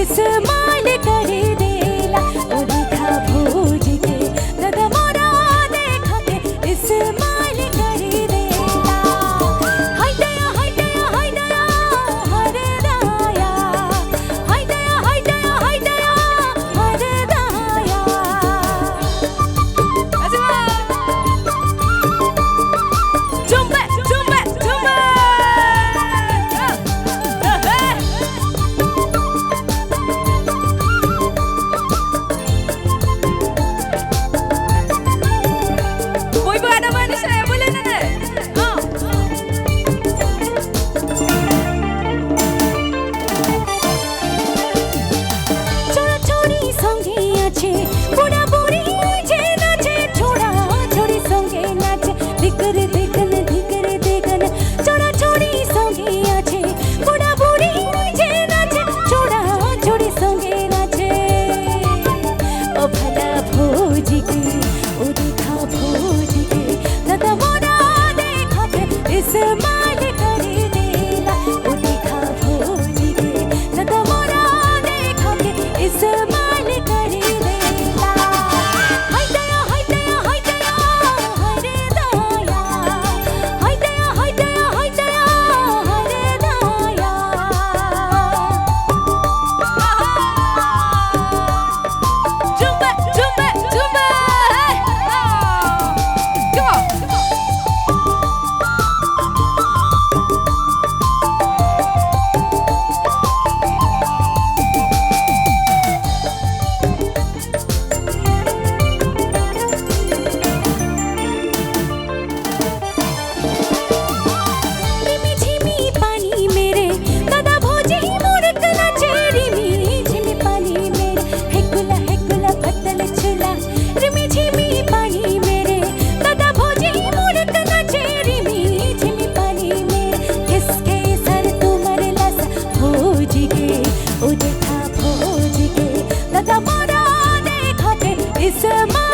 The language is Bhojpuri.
इस्माइल कर देला ओ देखा भोज के दादा मोरा देखा के इस्माइल कर देला हाय दया हाय दया हाय दया हर दया हाय दया हाय दया हाय दया हर दया जुम्बे जुम्बे जुम्बे बुढ़ा बुढ़ी जे नाचे छोड़ा छोड़ी संगे नाचे धिकर देखन धिकर देखन छोड़ा छोड़ी संगे नाचे बुढ़ा बुढ़ी जे नाचे छोड़ा छोड़ी संगे नाचे ओ भला भोज के ओ देखा भोज के दादा मोरा देखा के इस्माइल कर देला ओ देखा भोज के दादा मोरा देखा के इस्माइल कर देला हाय दया हाय दया हाय दया हर दया हाय दया हाय दया हाय दया हर दया जुम्बे जुम्बे जुम्बे रिमी झिमी पानी मेरे दादा भोजे मुर्क नाचे रिमी झिमी पानी मेरे हेकुला फतल छुला रिमी झिमी पानी मेरे दादा भोजे मुर्क नाचे रिमी झिमी पानी मेरे किसके सर तुमर लस भोज के ओ देखा भोज के दादा मोरा देखा के इस्माइल